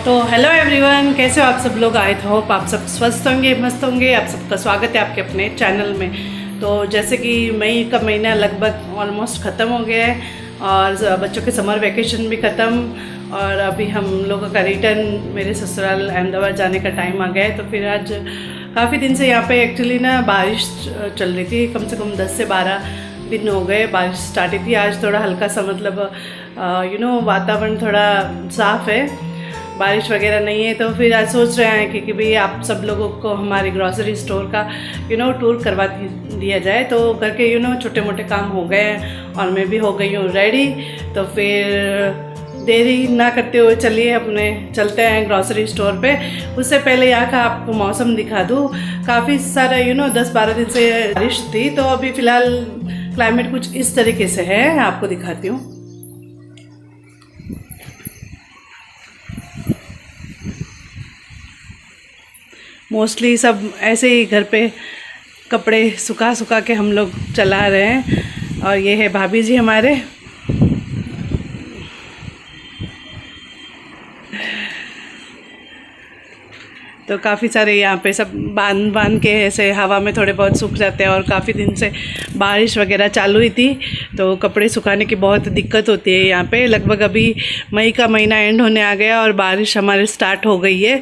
तो hello everyone, कैसे हो आप सब लोग। आए थे होप आप सब स्वस्थ होंगे, मस्त होंगे। आप सबका स्वागत है आपके अपने चैनल में। तो जैसे कि मई का महीना लगभग ऑलमोस्ट ख़त्म हो गया है और बच्चों के समर वेकेशन भी ख़त्म और अभी हम लोगों का रिटर्न मेरे ससुराल अहमदाबाद जाने का टाइम आ गया है। तो फिर आज काफ़ी दिन से यहाँ पे एक्चुअली ना बारिश चल रही थी, कम से कम 10 से 12 दिन हो गए बारिश स्टार्ट हुई थी। आज थोड़ा हल्का सा मतलब वातावरण थोड़ा साफ़ है, बारिश वगैरह नहीं है। तो फिर आज सोच रहे हैं कि भाई आप सब लोगों को हमारे ग्रॉसरी स्टोर का टूर करवा दिया जाए। तो घर के छोटे मोटे काम हो गए हैं और मैं भी हो गई हूँ रेडी। तो फिर देरी ना करते हुए चलिए अपने चलते हैं ग्रॉसरी स्टोर पे। उससे पहले यहाँ का आपको मौसम दिखा दूँ। काफ़ी सारा 10-12 दिन से बारिश थी, तो अभी फ़िलहाल क्लाइमेट कुछ इस तरीके से है, आपको दिखाती हूँ। मोस्टली सब ऐसे ही घर पे कपड़े सुखा के हम लोग चला रहे हैं। और ये है भाभी जी हमारे। तो काफ़ी सारे यहाँ पे सब बांध के ऐसे हवा में थोड़े बहुत सूख जाते हैं। और काफ़ी दिन से बारिश वगैरह चालू हुई थी, तो कपड़े सुखाने की बहुत दिक्कत होती है यहाँ पे। लगभग अभी मई का महीना एंड होने आ गया और बारिश हमारे स्टार्ट हो गई है।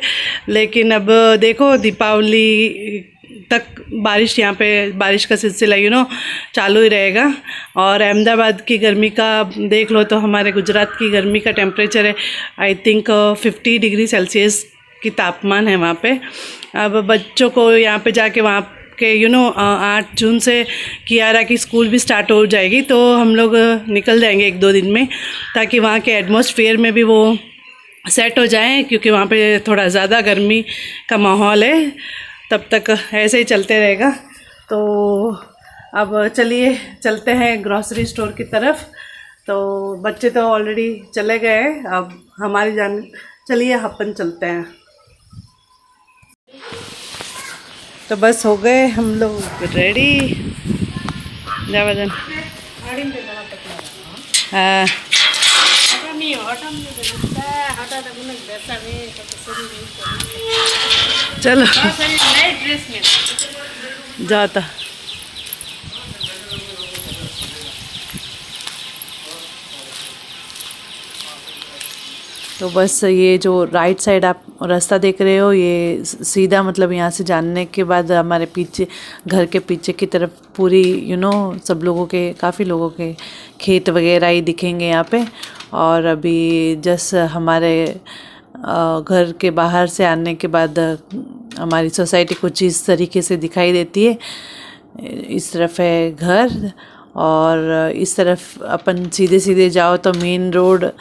लेकिन अब देखो दीपावली तक बारिश, यहाँ पे बारिश का सिलसिला चालू ही रहेगा। और अहमदाबाद की गर्मी का देख लो तो हमारे गुजरात की गर्मी का टेम्परेचर है आई थिंक 50 डिग्री सेल्सियस की तापमान है वहाँ पे। अब बच्चों को यहाँ पे जाके वहाँ के 8 जून से कियारा की स्कूल भी स्टार्ट हो जाएगी, तो हम लोग निकल जाएंगे 1-2 दिन में, ताकि वहाँ के एटमॉस्फेयर में भी वो सेट हो जाएं, क्योंकि वहाँ पे थोड़ा ज़्यादा गर्मी का माहौल है। तब तक ऐसे ही चलते रहेगा। तो अब चलिए चलते हैं ग्रॉसरी स्टोर की तरफ। तो बच्चे तो ऑलरेडी चले गए हैं, अब हमारी चलिए अपन चलते हैं। तो बस हो गए हम लोग रेडी। जा वजन हाँ चलो जाता। तो बस ये जो राइट साइड आप रास्ता देख रहे हो, ये सीधा मतलब यहाँ से जाने के बाद हमारे पीछे, घर के पीछे की तरफ पूरी सब लोगों के, काफ़ी लोगों के खेत वगैरह ही दिखेंगे यहाँ पे। और अभी जस्ट हमारे घर के बाहर से आने के बाद हमारी सोसाइटी कुछ इस तरीके से दिखाई देती है। इस तरफ है घर और इस तरफ अपन सीधे जाओ तो मेन रोड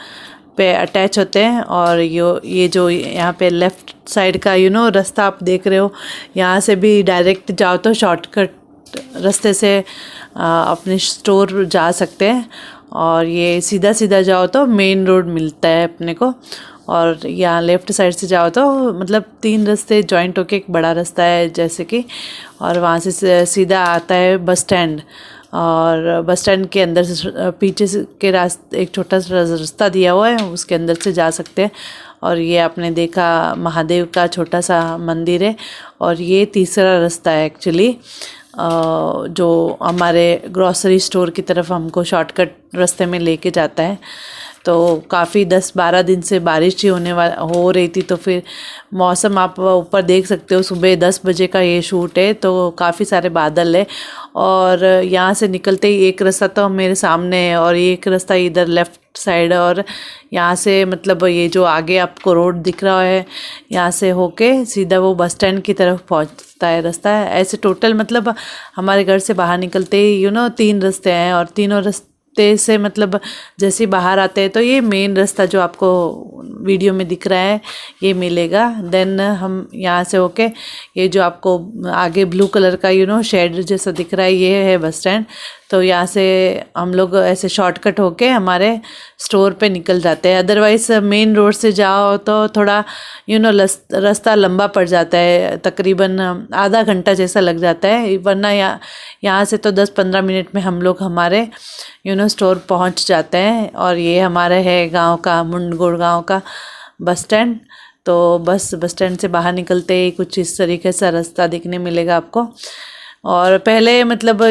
पे अटैच होते हैं। और ये जो यहाँ पे लेफ़्ट साइड का रास्ता आप देख रहे हो, यहाँ से भी डायरेक्ट जाओ तो शॉर्टकट रास्ते से अपने स्टोर जा सकते हैं। और ये सीधा जाओ तो मेन रोड मिलता है अपने को। और यहाँ लेफ़्ट साइड से जाओ तो मतलब 3 रास्ते जॉइंट होके एक बड़ा रास्ता है जैसे कि। और वहाँ से सीधा आता है बस स्टैंड। और बस स्टैंड के अंदर से पीछे के रास्ते एक छोटा सा रास्ता दिया हुआ है, उसके अंदर से जा सकते हैं। और ये आपने देखा महादेव का छोटा सा मंदिर है। और ये तीसरा रास्ता है एक्चुअली, जो हमारे ग्रॉसरी स्टोर की तरफ हमको शॉर्टकट रास्ते में लेके जाता है। तो काफ़ी 10-12 दिन से बारिश ही हो रही थी। तो फिर मौसम आप ऊपर देख सकते हो, सुबह 10 बजे का ये शूट है, तो काफ़ी सारे बादल है। और यहाँ से निकलते ही एक रास्ता तो मेरे सामने है और एक रास्ता इधर लेफ़्ट साइड। और यहाँ से मतलब ये जो आगे आपको रोड दिख रहा है, यहाँ से होके सीधा वो बस स्टैंड की तरफ पहुँचता है रास्ता है। ऐसे टोटल मतलब हमारे घर से बाहर निकलते ही 3 रास्ते हैं। और तीनों रास्ते से मतलब जैसे ही बाहर आते हैं तो ये मेन रास्ता जो आपको वीडियो में दिख रहा है ये मिलेगा। देन हम यहाँ से होके ये जो आपको आगे ब्लू कलर का शेड जैसा दिख रहा है, ये है बस स्टैंड। तो यहाँ से हम लोग ऐसे शॉर्टकट होके हमारे स्टोर पे निकल जाते हैं। अदरवाइज़ मेन रोड से जाओ तो थोड़ा रास्ता लंबा पड़ जाता है, तकरीबन आधा घंटा जैसा लग जाता है। वरना यहाँ से तो 10-15 मिनट में हम लोग हमारे स्टोर पहुँच जाते हैं। और ये हमारे है गांव का, मुंडगोड़ गांव का बस स्टैंड। तो बस बस स्टैंड से बाहर निकलते ही कुछ इस तरीके से रास्ता देखने मिलेगा आपको। और पहले मतलब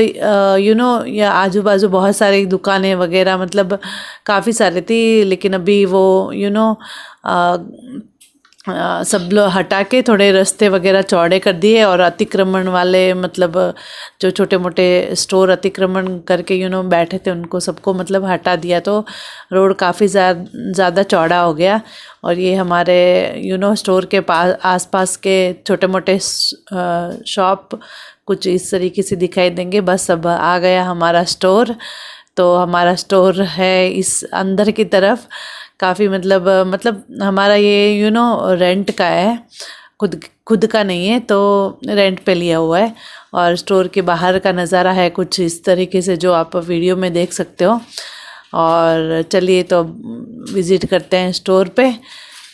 या आजू बाजू बहुत सारी दुकानें वगैरह मतलब काफ़ी सारी थी, लेकिन अभी वो सब लोग हटा के थोड़े रास्ते वगैरह चौड़े कर दिए, और अतिक्रमण वाले मतलब जो छोटे मोटे स्टोर अतिक्रमण करके बैठे थे उनको सबको मतलब हटा दिया, तो रोड काफ़ी ज़्यादा चौड़ा हो गया। और ये हमारे स्टोर के पास आसपास के छोटे मोटे शॉप कुछ इस तरीके से दिखाई देंगे। बस अब आ गया हमारा स्टोर। तो हमारा स्टोर है इस अंदर की तरफ, काफ़ी मतलब हमारा ये रेंट का है, खुद का नहीं है, तो रेंट पे लिया हुआ है। और स्टोर के बाहर का नज़ारा है कुछ इस तरीके से जो आप वीडियो में देख सकते हो। और चलिए तो विज़िट करते हैं स्टोर पे।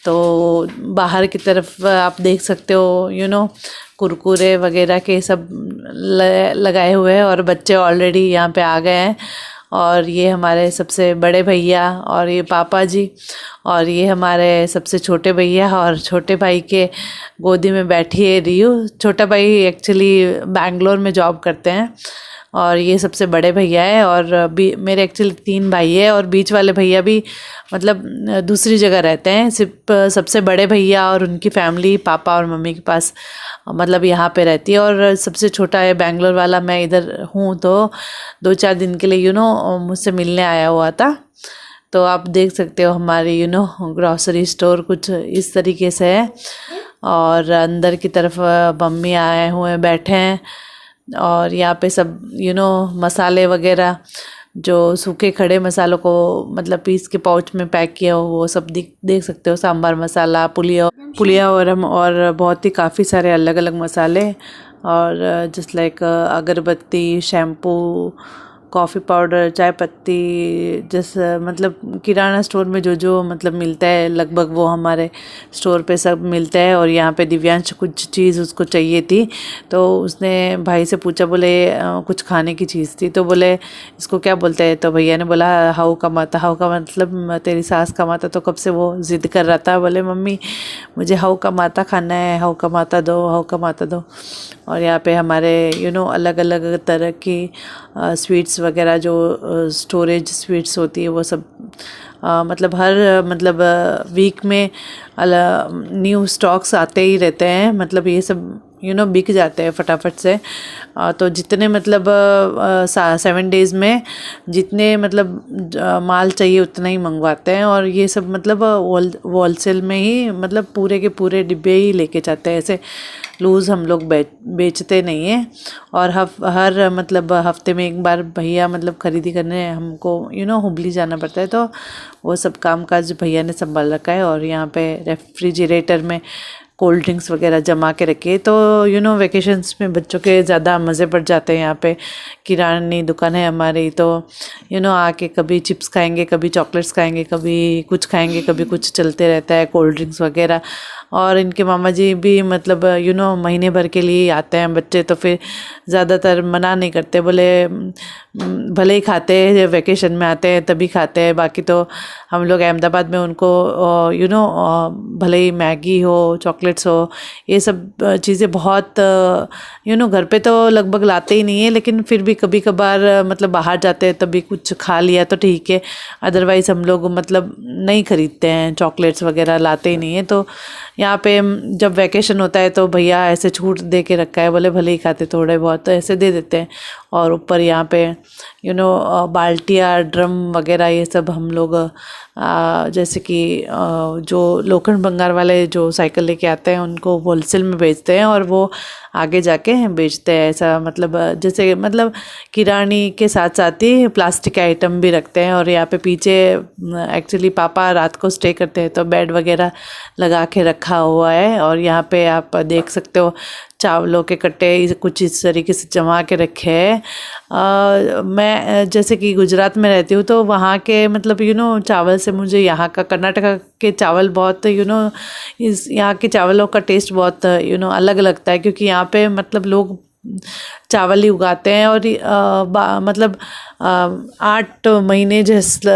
तो बाहर की तरफ आप देख सकते हो कुरकुरे वगैरह के सब लगाए हुए हैं, और बच्चे ऑलरेडी यहाँ पे आ गए हैं। और ये हमारे सबसे बड़े भैया और ये पापा जी, और ये हमारे सबसे छोटे भैया, और छोटे भाई के गोदी में बैठी है रियू। छोटा भाई एक्चुअली बैंगलोर में जॉब करते हैं, और ये सबसे बड़े भैया है। और मेरे एक्चुअली 3 भाई है, और बीच वाले भैया भी मतलब दूसरी जगह रहते हैं। सिर्फ सबसे बड़े भैया और उनकी फैमिली पापा और मम्मी के पास मतलब यहाँ पे रहती है, और सबसे छोटा है बैंगलोर वाला, मैं इधर हूँ। तो 2-4 दिन के लिए मुझसे मिलने आया हुआ था। तो आप देख सकते हो हमारी ग्रॉसरी स्टोर कुछ इस तरीके से है। और अंदर की तरफ मम्मी आए हुए बैठे हैं, और यहाँ पे सब मसाले वगैरह जो सूखे खड़े मसालों को मतलब पीस के पाउच में पैक किया हो वो सब देख सकते हो। सांभर मसाला, पुलिया और बहुत ही काफ़ी सारे अलग अलग मसाले, और जस्ट लाइक अगरबत्ती, शैम्पू, कॉफ़ी पाउडर, चाय पत्ती, जैसे मतलब किराना स्टोर में जो मतलब मिलता है लगभग वो हमारे स्टोर पे सब मिलता है। और यहाँ पे दिव्यांश कुछ चीज़ उसको चाहिए थी, तो उसने भाई से पूछा, बोले कुछ खाने की चीज़ थी, तो बोले इसको क्या बोलते हैं। तो भैया ने बोला हाउ का माता। हाउ का मतलब तेरी सास का माता। तो कब से वो ज़िद कर रहा था, बोले मम्मी मुझे हाउ का माता खाना है, हाउ का माता दो, हाउ का माता दो। और यहाँ पे हमारे अलग अलग तरह की स्वीट्स वगैरह जो स्टोरेज स्वीट्स होती है वो सब मतलब हर मतलब वीक में न्यू स्टॉक्स आते ही रहते हैं। मतलब ये सब बिक जाते हैं फटाफट से। तो जितने मतलब 7 डेज़ में जितने मतलब माल चाहिए उतना ही मंगवाते हैं, और ये सब मतलब होलसेल में ही मतलब पूरे के पूरे डिब्बे ही लेके जाते हैं। ऐसे लूज़ हम लोग बेचते नहीं हैं। और हर मतलब हफ्ते में एक बार भैया मतलब ख़रीदी करने हमको हुबली जाना पड़ता है, तो वो सब काम काज भैया ने संभाल रखा है। और यहाँ पे रेफ्रिजरेटर में कोल्ड ड्रिंक्स वगैरह जमा के रखे, तो वेकेशंस में बच्चों के ज़्यादा मज़े पड़ जाते हैं। यहाँ पे किरानी दुकान है हमारी, तो आके कभी चिप्स खाएंगे, कभी चॉकलेट्स खाएंगे, कभी कुछ खाएंगे, कभी कुछ चलते रहता है, कोल्ड ड्रिंक्स वगैरह। और इनके मामा जी भी मतलब महीने भर के लिए आते हैं बच्चे, तो फिर ज़्यादातर मना नहीं करते, बोले भले ही खाते हैं, वेकेशन में आते हैं तभी खाते हैं। बाकी तो हम लोग अहमदाबाद में उनको भले ही मैगी हो, चॉकलेट्स हो, ये सब चीज़ें बहुत घर पे तो लगभग लाते ही नहीं है, लेकिन फिर भी कभी कभार मतलब बाहर जाते हैं तभी कुछ खा लिया तो ठीक है। अदरवाइज़ हम लोग मतलब नहीं ख़रीदते हैं, चॉकलेट्स वगैरह लाते ही नहीं है। तो यहाँ पे जब वैकेशन होता है तो भैया ऐसे छूट दे के रखा है, बोले भले ही खाते थोड़े बहुत तो ऐसे दे देते हैं। और ऊपर यहाँ पे बाल्टियाँ, ड्रम वगैरह ये सब हम लोग जैसे कि जो लोखंड भंगार वाले जो साइकिल लेके आते हैं उनको होलसेल में बेचते हैं, और वो आगे जाके बेचते हैं। ऐसा मतलब जैसे मतलब किरानी के साथ साथ ही प्लास्टिक के आइटम भी रखते हैं। और यहाँ पे पीछे एक्चुअली पापा रात को स्टे करते हैं, तो बेड वगैरह लगा के रखा हुआ है। और यहाँ पे आप देख सकते हो चावलों के कट्टे कुछ इस तरीके से जमा के रखे हैं। मैं जैसे कि गुजरात में रहती हूँ, तो वहाँ के मतलब चावल से मुझे यहाँ का कर्नाटका के चावल बहुत इस यहाँ के चावलों का टेस्ट बहुत अलग लगता है, क्योंकि यहाँ पे मतलब लोग चावल ही उगाते हैं। और मतलब 8 महीने जैसे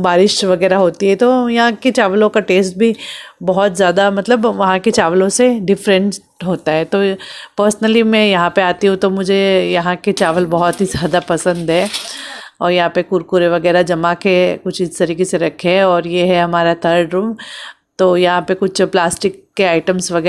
बारिश वगैरह होती है, तो यहाँ के चावलों का टेस्ट भी बहुत ज़्यादा मतलब वहाँ के चावलों से डिफरेंट होता है। तो पर्सनली मैं यहाँ पे आती हूँ तो मुझे यहाँ के चावल बहुत ही ज़्यादा पसंद है। और यहाँ पे कुरकुरे वगैरह जमा के कुछ इस तरीके से रखे हैं। और ये है हमारा 3rd रूम। तो यहाँ पे कुछ प्लास्टिक के आइटम्स वगैरह